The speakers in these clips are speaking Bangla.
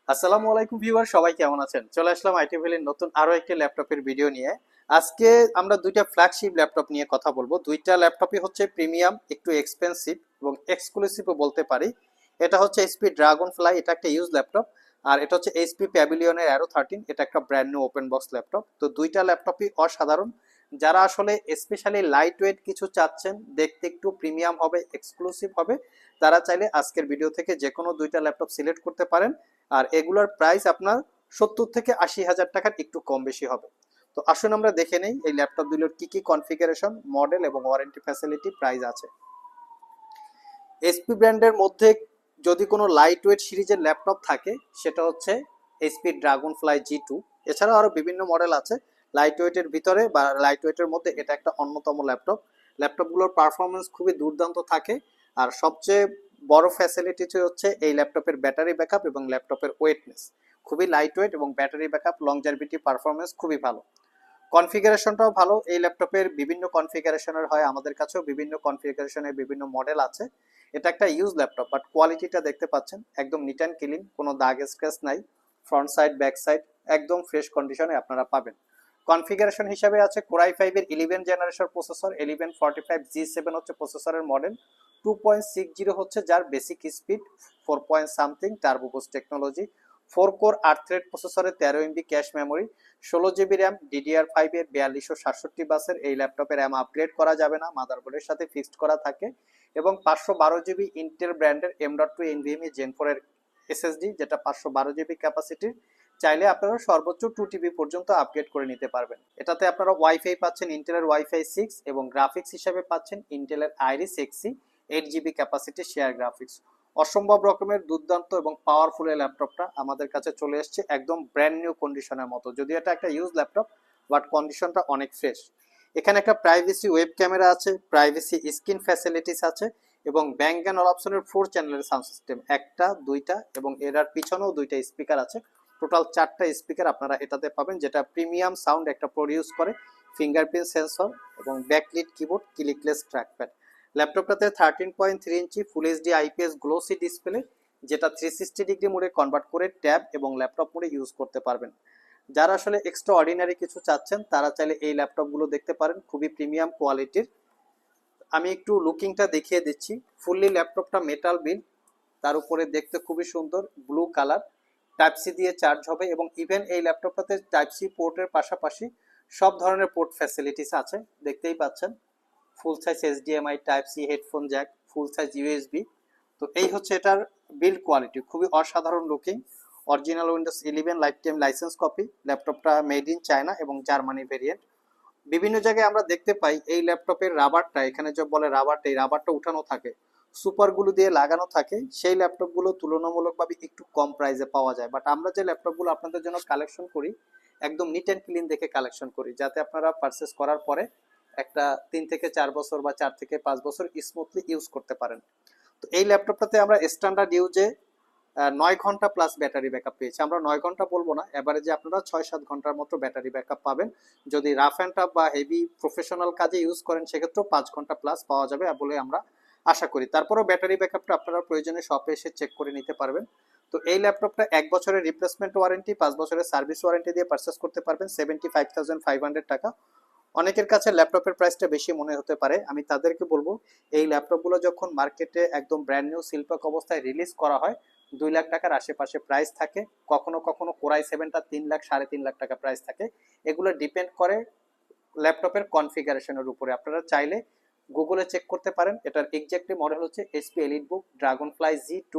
আসসালামু আলাইকুম ভিউয়ার, সবাই কেমন আছেন? চলে আসলাম আইটি ভ্যালির নতুন আরো একটি ল্যাপটপের ভিডিও নিয়ে। আজকে আমরা দুইটা ফ্ল্যাগশিপ ল্যাপটপ নিয়ে কথা বলবো। দুইটা ল্যাপটপই হচ্ছে প্রিমিয়াম, একটু এক্সপেন্সিভ এবং এক্সক্লুসিভও বলতে পারি। এটা হচ্ছে এইচপি ড্রাগন ফ্লাই, এটা একটা ইউজ ল্যাপটপ। আর এটা হচ্ছে এইচপি প্যাভিলিয়নের অ্যারো 13, এটা একটা brand new open box laptop. তো দুইটা ল্যাপটপই অসাধারণ। যারা আসলে স্পেশালি লাইট ওয়েট কিছু চাচ্ছেন, দেখতে একটু প্রিমিয়াম হবে, এক্সক্লুসিভ হবে, তারা চাইলে আজকের ভিডিও থেকে যে কোনো দুইটা ল্যাপটপ সিলেক্ট করতে পারেন। আর এগুলোর প্রাইস আপনার 70 থেকে 80 হাজার টাকার একটু কম বেশি হবে। তো আসুন আমরা দেখে নেই এই ল্যাপটপগুলোর কি কি কনফিগারেশন, মডেল এবং ওয়ারেন্টি ফ্যাসিলিটি, প্রাইস আছে। এইচপি ব্র্যান্ডের মধ্যে যদি কোনো লাইট ওয়েট সিরিজের ল্যাপটপ থাকে, সেটা হচ্ছে এইচপি ড্রাগন ফ্লাই G2। এছাড়াও আরও বিভিন্ন মডেল আছে লাইট ওয়েটের ভিতরে বা লাইট ওয়েটের মধ্যে, এটা একটা অন্যতম ল্যাপটপ। ল্যাপটপগুলোর পারফরমেন্স খুবই দুর্দান্ত থাকে। আর সবচেয়ে বড় ফ্যাসিলিটি হচ্ছে এই ল্যাপটপের ব্যাটারি ব্যাকআপ এবং ল্যাপটপের ওয়েটনেস। খুবই লাইট ওয়েট এবং ব্যাটারি ব্যাকআপ, লংজারভিটি, পারফরমেন্স খুবই ভালো। কনফিগারেশনটাও ভালো। এই ল্যাপটপের বিভিন্ন কনফিগারেশনের হয়, আমাদের কাছেও বিভিন্ন কনফিগারেশনের বিভিন্ন মডেল আছে। এটা একটা ইউজ ল্যাপটপ, বাট কোয়ালিটিটা দেখতে পাচ্ছেন একদম নিট অ্যান্ড ক্লিন, কোনো দাগ স্ক্র্যাচ নাই। ফ্রন্ট সাইড, ব্যাক সাইড একদম ফ্রেশ কন্ডিশনে আপনারা পাবেন। কনফিগারেশন হিসাবে আছে কোরাই 5-এর 11 জেনারেশন প্রসেসর, 1145G7 হচ্ছে প্রসেসরের মডেল, 2.60 হচ্ছে যার basic speed, 4 point something turbo boost technology, 4 core 8 thread প্রসেসরে, 13 MB cache memory, 16 GB RAM, DDR5-এর 4267 বাসের। এই ল্যাপটপের র্যাম আপগ্রেড করা যাবে না, মাদারবোর্ডের সাথে ফিক্সড করা থাকে। এবং 512 GB ইন্টেল ব্র্যান্ডের M.2 NVMe Gen 4 এর SSD, যেটা 512 GB ক্যাপাসিটির। চাইলে আপনারা সর্বোচ্চ 2 TB পর্যন্ত আপগ্রেড করে নিতে পারবেন। এটাতে আপনারা ওয়াইফাই পাচ্ছেন ইন্টেলের ওয়াইফাই 6, এবং গ্রাফিক্স হিসাবে পাচ্ছেন ইন্টেলের Iris Xe 8 GB capacity share graphics. অসম্ভব রকমের দুর্দান্ত এবং পাওয়ারফুল এই ল্যাপটপটা আমাদের কাছে চলে এসেছে একদম ব্র্যান্ড নিউ কন্ডিশনের মতো। যদিও এটা একটা ইউজ ল্যাপটপ, বাট কন্ডিশনটা অনেক ফ্রেশ। এখানে একটা প্রাইভেসি ওয়েব ক্যামেরা আছে, প্রাইভেসি স্ক্রিন ফ্যাসিলিটিস আছে, এবং ব্যাং অ্যান্ড অপশনের 4 চ্যানেলের সাউন্ড সিস্টেম, একটা, দুইটা, এবং এর পিছনেও দুইটা স্পিকার আছে। টোটাল 4টা স্পিকার আপনারা এটাতে পাবেন, যেটা প্রিমিয়াম সাউন্ড একটা প্রডিউস করে। ফিঙ্গারপ্রিন্ট সেন্সর এবং ব্যাকলিট কিবোর্ড, ক্লিকলেস ট্র্যাকপ্যাড। ল্যাপটপটাতে 13.3 inch full HD IPS glossy display, যেটা 360 ডিগ্রি মোডে কনভার্ট করে ট্যাব এবং ল্যাপটপ মোডে ইউজ করতে পারবেন। যারা আসলে এক্সট্রা অর্ডিনারি কিছু চাচ্ছেন, তারা চাইলে এই ল্যাপটপগুলো দেখতে পারেন, খুবই প্রিমিয়াম কোয়ালিটির। আমি একটু লুকিংটা দেখিয়ে দিচ্ছি। ফুললি ল্যাপটপটা মেটাল বিল্ড, তার উপরে দেখতে খুবই সুন্দর, ব্লু কালার। টাইপ সি দিয়ে চার্জ হবে, এবং ইভেন এই ল্যাপটপটাতে টাইপ সি পোর্টের পাশাপাশি সব ধরনের পোর্ট ফ্যাসিলিটিস আছে, দেখতেই পাচ্ছেন। Full size HDMI, type C, headphone jack, full size USB। তো এই হচ্ছে এটার বিল্ড কোয়ালিটি, খুবই অসাধারণ looking. Original Windows 11 life time license copy. ল্যাপটপটা মেড ইন চায়না এবং জার্মানি ভেরিয়েন্ট। বিভিন্ন জায়গায় আমরা দেখতে পাই এই ল্যাপটপের রাবারটা, এখানে যে বলে রাবারটা, এই রাবারটা উঠানো থাকে, সুপারগুলো দিয়ে লাগানো থাকে। সেই ল্যাপটপগুলো তুলনামূলকভাবে একটু কম প্রাইসে পাওয়া যায়। বাট আমরা যে ল্যাপটপগুলো আপনাদের জন্য কালেকশন করি, একদম নিট অ্যান্ড ক্লিন দেখে কালেকশন করি, যাতে আপনারা পারচেস করার পরে একটা 3 থেকে 4 বছর বা 4 থেকে 5 বছর স্মুথলি ইউজ করতে পারেন। তো এই ল্যাপটপটাতে আমরা স্ট্যান্ডার্ড ইউজে 9 ঘন্টা প্লাস ব্যাটারি ব্যাকআপ পেয়েছি। আমরা 9 ঘন্টা বলবো না, এভারেজে আপনারা 6-7 ঘন্টার মতো ব্যাটারি ব্যাকআপ পাবেন। যদি রাফ অ্যান্ড টাফ বা হেভি প্রফেশনাল কাজে ইউজ করেন, সেক্ষেত্রেও 5 ঘন্টা প্লাস পাওয়া যাবে বলে আমরা আশা করি। তারপরেও ব্যাটারি ব্যাকআপটা আপনারা প্রয়োজনে শপে এসে চেক করে নিতে পারবেন। তো এই ল্যাপটপটা 1 বছরের রিপ্লেসমেন্ট ওয়ারেন্টি, 5 বছরের সার্ভিস ওয়ারেন্টি দিয়ে পারচেস করতে পারবেন 75,500 টাকা। অনেকের কাছে ল্যাপটপের প্রাইসটা বেশি মনে হতে পারে, আমি তাদেরকে বলবো এই ল্যাপটপগুলো যখন মার্কেটে একদম ব্র্যান্ড নিউ শিল্পক অবস্থায় রিলিজ করা হয়, 2 লাখ টাকার আশেপাশে প্রাইস থাকে। কখনো কখনো কোরাই 7টা 3 লাখ, 3.5 লাখ টাকা প্রাইস থাকে। এগুলো ডিপেন্ড করে ল্যাপটপের কনফিগারেশনের উপরে। আপনারা চাইলে গুগলে চেক করতে পারেন। এটার এক্স্যাক্টলি মডেল হচ্ছে HP EliteBook Dragonfly G2,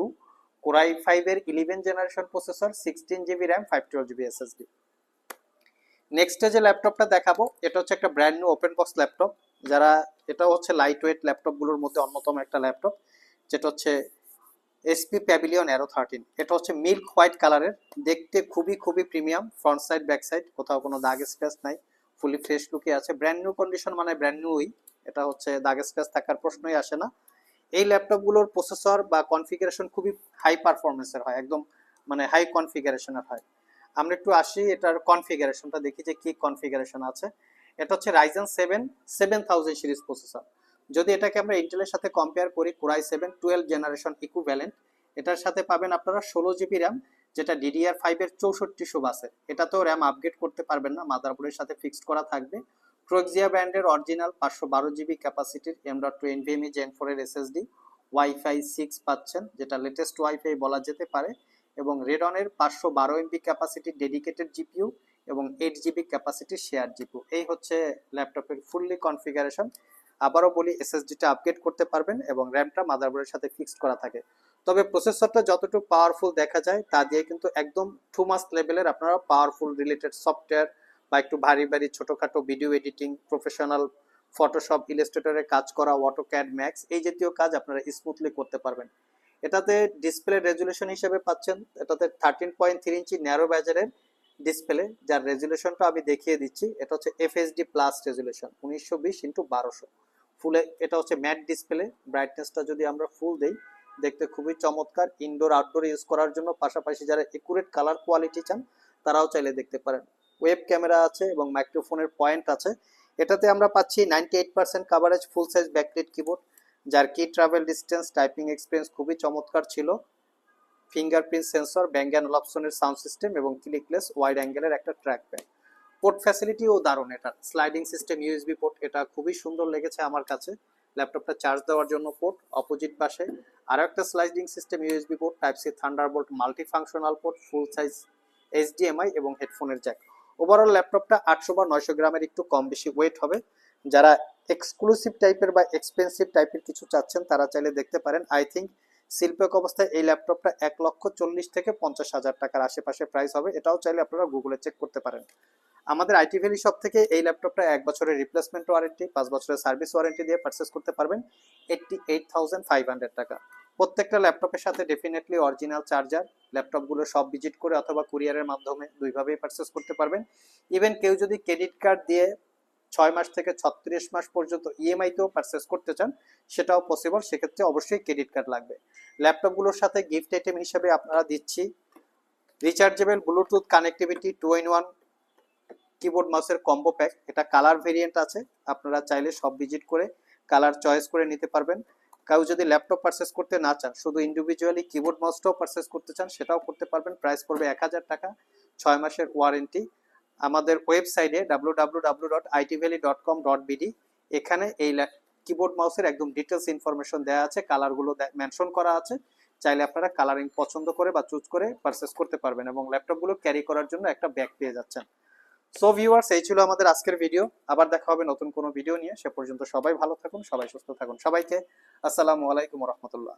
Core i 5-এর 11 generation processor, 16 GB RAM, 512 GB SSD। নেক্সটে যে ল্যাপটপটা দেখাবো, এটা হচ্ছে একটা brand new open box laptop. যারা, এটা হচ্ছে লাইট ওয়েট ল্যাপটপগুলোর মধ্যে অন্যতম একটা ল্যাপটপ, যেটা হচ্ছে এসপি প্যাভিলিয়ন অ্যারো 13। এটা হচ্ছে মিল্ক হোয়াইট কালারের, দেখতে খুবই খুবই premium. Front side, back side কোথাও কোনো দাগ স্ক্র্যাচ নাই, ফুলি ফ্রেশ লুকে আছে। ব্র্যান্ড নিউ কন্ডিশন মানে ব্র্যান্ড নিউই, এটা হচ্ছে দাগ স্ক্র্যাচ থাকার প্রশ্নই আসে না। এই ল্যাপটপগুলোর প্রসেসর বা কনফিগারেশন খুবই হাই পারফরমেন্সের হয়, একদম মানে হাই কনফিগারেশনের হয়। আমরা একটু আসি এটার কনফিগারেশনটা দেখি যে কি কনফিগারেশন আছে। এটা হচ্ছে রাইজেন 7 7000 সিরিজ প্রসেসর। যদি এটাকে আমরা ইন্টেলের সাথে কম্পেয়ার করি, কোরাই 7 12 জেনারেশন ইকুইভ্যালেন্ট, এটার সাথে পাবেন আপনারা 16 GB র্যাম, যেটা DDR5 এর 6400 বাসে। এটাতেও র্যাম আপগ্রেড করতে পারবেন না, মাদারবোর্ডের সাথে ফিক্সড করা থাকবে। প্রক্সিয়া ব্র্যান্ডের original 512 GB ক্যাপাসিটির M.2 NVMe Gen 4 এর SSD, ওয়াইফাই 6 পাচ্ছেন, যেটা লেটেস্ট ওয়াইফাই বলা যেতে পারে, এবং রেডনের 512 MB ক্যাপাসিটির ডেডিকেটেড জিপিইউ এবং 8 GB ক্যাপাসিটির শেয়ার জিপিইউ। এই হচ্ছে ল্যাপটপের ফুললি কনফিগারেশন। আবারও বলি, এসএসডিটা আপগ্রেড করতে পারবেন এবং র্যামটা মাদারবোর্ডের সাথে ফিক্সড করা থাকে। তবে প্রসেসরটা যতটুকু পাওয়ারফুল দেখা যায় তা দিয়ে কিন্তু একদম টু মাস লেভেলের আপনারা পাওয়ারফুল রিলেটেড সফটওয়্যার বা একটু ভারী ভারী ছোটোখাটো ভিডিও এডিটিং, প্রফেশনাল ফটোশপ, ইলাস্ট্রেটরে কাজ করা, অটোক্যাড ম্যাক্স, এই জাতীয় কাজ আপনারা স্মুথলি করতে পারবেন। এটাতে ডিসপ্লে রেজুলেশন হিসেবে পাচ্ছেন, এটাতে 13.3 ইঞ্চি ন্যারো ব্যাজারের ডিসপ্লে, যার রেজুলেশনটা আমি দেখিয়ে দিচ্ছি। এটা হচ্ছে FHD প্লাস রেজুলেশন 1920x1200 ফুলে। এটা হচ্ছে ম্যাট ডিসপ্লে। ব্রাইটনেসটা যদি আমরা ফুল দেই, দেখতে খুবই চমৎকার। ইনডোর আউটডোর ইউজ করার জন্য, পাশাপাশি যারা একুরেট কালার কোয়ালিটি চান তারাও চাইলে দেখতে পারেন। ওয়েব ক্যামেরা আছে এবং মাইক্রোফোনের পয়েন্ট আছে। এটাতে আমরা পাচ্ছি 98% কাভারেজ, ফুল সাইজ ব্যাকলাইট কিবোর্ড, যার কি ট্রাভেল ডিস্টেন্স, টাইপিং এক্সপিরিয়েন্স খুবই চমৎকার ছিল। ফিঙ্গারপ্রিন্ট সেন্সর, ব্যাং অ্যান্ড অপশনের সাউন্ড সিস্টেম এবং ক্লিকলেস ওয়াইড অ্যাঙ্গেলের একটা ট্র্যাক প্যাড। পোর্ট ফ্যাসিলিটিও দারুণ। এটা স্লাইডিং সিস্টেম ইউএসবি পোর্ট, এটা খুবই সুন্দর লেগেছে আমার কাছে। ল্যাপটপটা চার্জ দেওয়ার জন্য পোর্ট, অপোজিট পাশে আরও একটা sliding system USB port, type C Thunderbolt multi functional port, full size HDMI এবং হেডফোনের জ্যাক। ওভারঅল ল্যাপটপটা 800 বা 900 গ্রামের একটু কম বেশি ওয়েট হবে। যারা এক্সক্লুসিভ টাইপের বা এক্সপেন্সিভ টাইপের কিছু চাচ্ছেন তারা চাইলে দেখতে পারেন। আই থিঙ্ক শিল্পক অবস্থায় এই ল্যাপটপটা 1,40,000 থেকে 50,000 টাকার আশেপাশে প্রাইস হবে। এটাও চাইলে আপনারা গুগলে চেক করতে পারেন। আমাদের আইটি ভ্যালি শপ থেকে এই ল্যাপটপটা 1 বছরের রিপ্লেসমেন্ট ওয়ারেন্টি, 5 বছরের সার্ভিস ওয়ারেন্টি দিয়ে পারচেস করতে পারবেন 88,500 টাকা। প্রত্যেকটা ল্যাপটপের সাথে ডেফিনেটলি অরিজিনাল চার্জার। ল্যাপটপগুলো সব ভিজিট করে অথবা কুরিয়ারের মাধ্যমে দুইভাবেই পারচেস করতে পারবেন। ইভেন কেউ যদি ক্রেডিট কার্ড দিয়ে 6 মাস থেকে 36 মাস পর্যন্ত ইএমআইতেও পারচেস করতে চান, সেটাও পসিবল। সেক্ষেত্রে অবশ্যই ক্রেডিট কার্ড লাগবে। ল্যাপটপগুলোর সাথে গিফট আইটেম হিসেবে আপনারা দিচ্ছি rechargeable Bluetooth connectivity 2-in-1 keyboard মাউসের কম্বো প্যাক। এটা কালার ভেরিয়েন্ট আছে, আপনারা চাইলে সব ভিজিট করে কালার চয়েস করে নিতে পারবেন। কেউ যদি ল্যাপটপ পারচেস করতে না চান, শুধু ইন্ডিভিজুয়ালি কিবোর্ড মাউসটাও পারচেস করতে চান, সেটাও করতে পারবেন। প্রাইস পড়বে 1000 টাকা, 6 মাসের ওয়ারেন্টি। আমাদের ওয়েবসাইটে www.itvalley.com.bd এখানে এই কিবোর্ড মাউসের একদম ডিটেলস ইনফরমেশন দেওয়া আছে, কালারগুলো মেনশন করা আছে। চাইলে আপনারা কালারিং পছন্দ করে বা চুজ করে পারচেস করতে পারবেন এবং ল্যাপটপগুলো ক্যারি করার জন্য একটা ব্যাগ পেয়ে যাচ্ছেন। সো ভিউয়ার্স, এই ছিল আমাদের আজকের ভিডিও। আবার দেখা হবে নতুন কোনো ভিডিও নিয়ে। সে পর্যন্ত সবাই ভালো থাকুন, সবাই সুস্থ থাকুন। সবাইকে আসসালামু আলাইকুম ওয়া রাহমাতুল্লাহ।